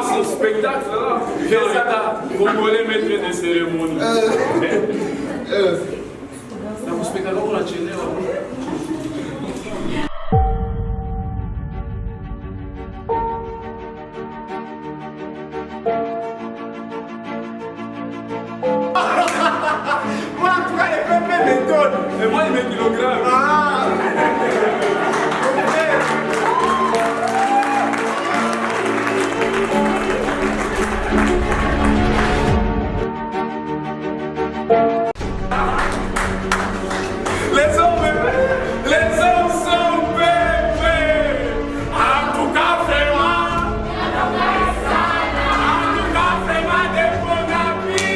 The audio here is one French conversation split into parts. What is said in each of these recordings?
commence le spectacle là. Viens, Rita, Congolais maître des cérémonies. C'est un spectacle qu'on a tiré là. Moi, en tout cas, les peuples m'étonnent. Et moi, il met kilogrammes. Ah. Les hommes sont bébés. En tout cas, vraiment. En tout cas, vraiment des bons amis.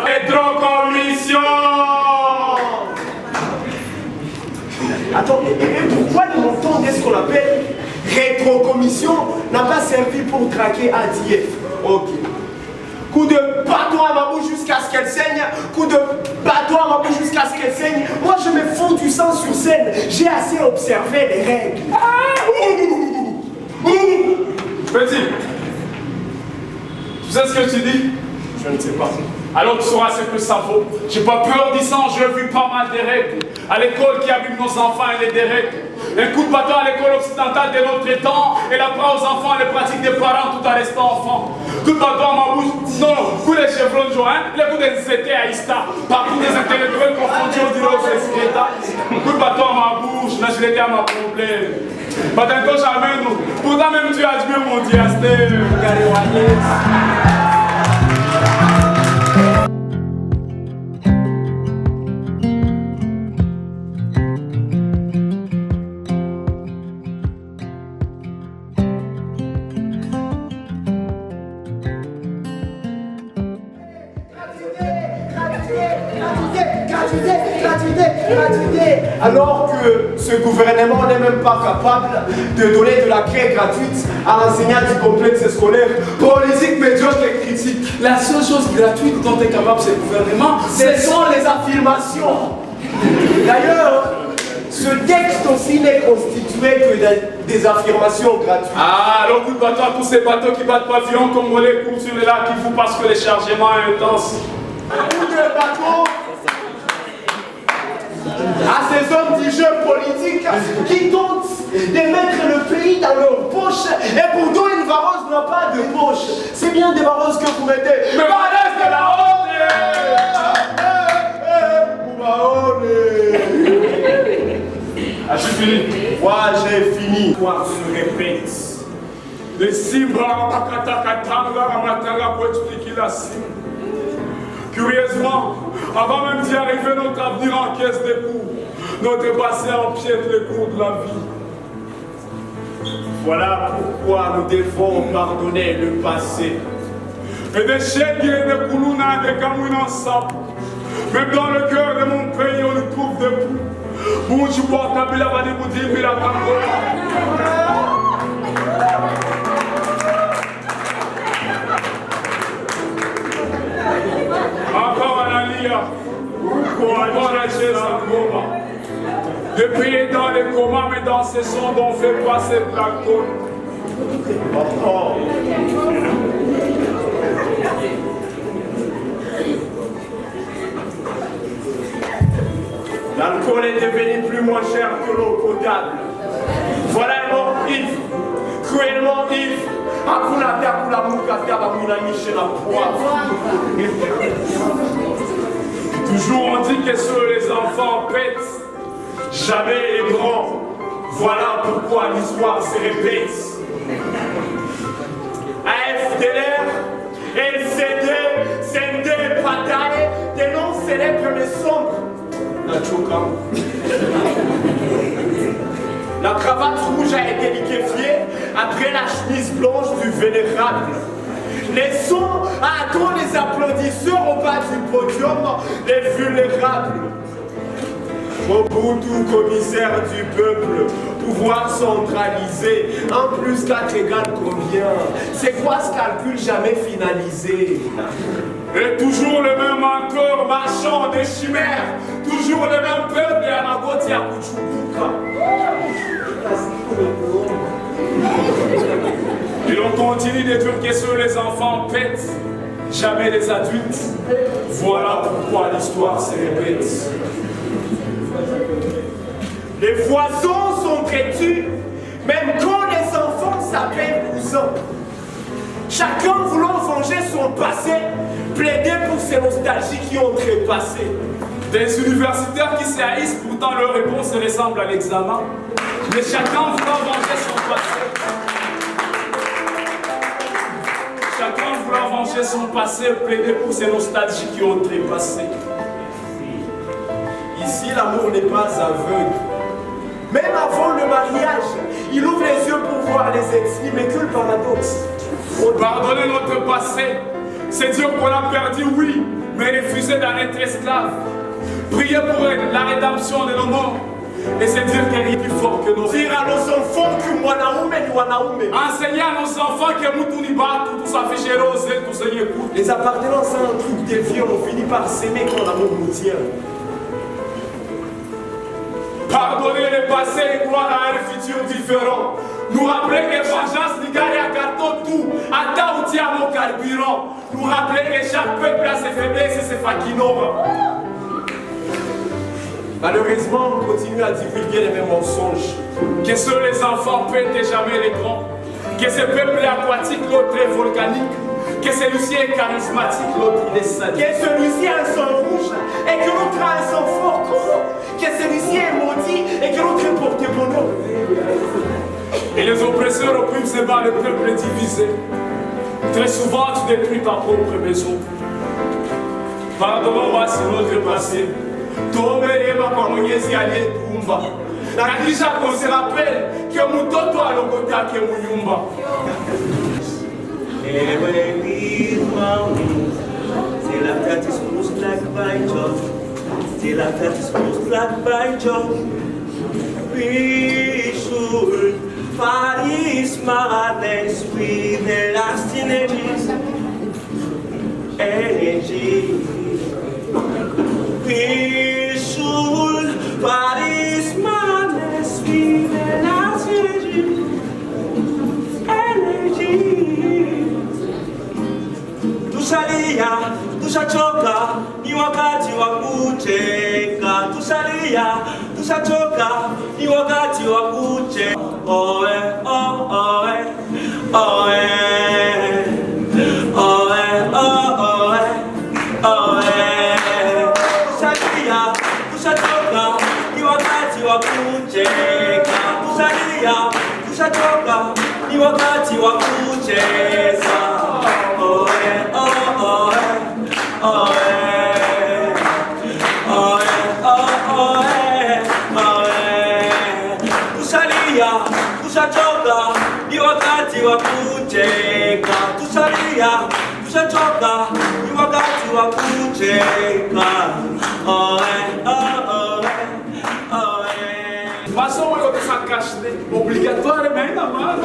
Rétrocommission. Attends, et pourquoi le montant de ce qu'on appelle rétrocommission n'a pas servi pour traquer ADF? Ok. Coup de bâton à ma bouche jusqu'à ce qu'elle saigne. Coup de bâton à ma bouche jusqu'à ce qu'elle saigne. Moi, je me fous du sang sur scène. J'ai assez observé les règles. Petit, tu sais ce que tu dis? Je ne sais pas. Alors tu sauras ce que ça vaut. J'ai pas peur du sang, j'ai vu pas mal de règles. À l'école qui abîme nos enfants, elle est des règles. Un coup de bâton à l'école occidentale de notre temps, elle apprend aux enfants les pratiques des parents tout en restant enfants. Coup de bâton à ma bouche, non, coup de chevrons de joint, le coup des zétés à Ista. Partout des intellectuels confondus au dialogue des coup de bâton à ma bouche, là je l'étais à ma problème. Pas d'un jamais nous. Pourtant même tu as admis mon diastème. Alors que ce gouvernement n'est même pas capable de donner de la craie gratuite à l'enseignant du complexe scolaire politique, médiocre et critique. La seule chose gratuite dont est capable ce gouvernement, Ce sont les affirmations. D'ailleurs, ce texte aussi n'est constitué que des affirmations gratuites. Ah, alors coup de bâton à tous ces bateaux qui battent pavillon congolais courent sur les lacs qui font parce que les chargements sont intenses. Coup de bateau à ces hommes du jeu politique qui tentent de mettre le pays dans leur poche et pourtant une vareuse n'a pas de poche. C'est bien des vareuses que vous mettez. Mais vareuses de la honte. Ah, j'ai fini. Moi, j'ai fini. L'histoire se répète. Les Simba, Makatakatanga, Ramatanga pour expliquer la Simba. Curieusement, avant même d'y arriver, notre avenir en caisse des coups. Notre passé empiète les cours de la vie. Voilà pourquoi nous devons pardonner le passé. Et des chiens et des koulouna et des kamouins ensemble. Même dans le cœur de mon pays, on le trouve debout. Bonjour, Kabila, Badi Boudi, Mila encore un alia. Encore un geste en coma. Le pays est dans les comas, mais dans ces sondes, on fait passer plateau. L'alcool est devenu plus moins cher que l'eau potable. Voilà un mort ivre, cruellement ivre. Hakuna takula mukata bamuna miche la poivre. Toujours on dit que seuls les enfants pètent, jamais les grands. Voilà pourquoi l'histoire se répète. AFDLR, LCD, CND, Bataille, des noms célèbres mais sombres. La cravate rouge a été liquéfiée après la chemise blanche du vénérable. Les sons attendent les applaudisseurs au bas du podium, les vulnérables. Mobutu, commissaire du peuple, pouvoir centralisé. 1 plus 4 égale combien? C'est quoi ce calcul jamais finalisé? Et toujours le même encore marchand des chimères, toujours le même peuple et Amagoti à Kuchubuka. Et l'on continue de dire que seuls les enfants pètent, jamais les adultes. Voilà pourquoi l'histoire se répète. Les voisins sont têtus, même quand les enfants s'appellent cousins. Chacun voulant venger son passé, plaider pour ces nostalgies qui ont trépassé. Des universitaires qui se haïssent, pourtant leur réponse ressemble à l'examen. Mais chacun voulant venger son passé. Chacun voulant venger son passé, plaider pour ces nostalgies qui ont trépassé. Ici, l'amour n'est pas aveugle. Même avant le mariage, il ouvre les yeux pour voir les extrêmes. Mais que le paradoxe. Pardonner notre passé, c'est dire qu'on a perdu, oui, mais refuser d'en être esclave. Prier pour la rédemption de nos morts. Et c'est dire qu'il n'y a plus fort que nos vies. Dire à nos enfants que Wanaume ni Wanaume. Enseigner à nos enfants que Moutouni bat, tout ça fait gérer aux ailes, tout ça y écoute. Les appartenances à un truc déviant ont fini par s'aimer quand l'amour nous tient. Pardonner le passé et croire à un futur différent. Nous rappeler que vengeance n'y gagne à carton tout, à ta outil à mon carburant. Nous rappeler que chaque peuple a ses faiblesses et ses faquinores. Malheureusement, on continue à divulguer les mêmes mensonges. Que seuls les enfants pètent et jamais les grands. Que ce peuple est aquatique, l'autre est volcanique. Que celui-ci est charismatique, l'autre il est sadique. Que celui-ci a un sang rouge et que l'autre a un sang fort. Que celui-ci est maudit et que l'autre est porté bonheur. Et les oppresseurs oppriment ces bas, le peuple est divisé. Très souvent, tu détruis ta propre maison. Pardonnons-moi si notre passé. Tomber ma pamonyesi allié Kumba. Nakisha qu'on se rappelle que mon toto a l'ogota que mon yumba. Till I've got this most black by Joe. Till I've got this most black by Joe. We should Paris madness with the last energies. Energy. We should Paris madness with the last energies. Energy. Tushalia, tushachoka, ni wakati wa kucheka. Tushalia, tushachoka, ni wakati wa kucheka. Oe, oe, oe, oe, oe, oe. Tushalia, tushachoka, ni wakati wa kucheka. Tushalia, tushachoka, ni wakati wa kucheza. Tushachoka, ni wakati wa kucheka. Tushalia, tushachoka, ni wakati wa kucheka. Passons au lieu de ça cacher, obligatoire, mais il y a mal.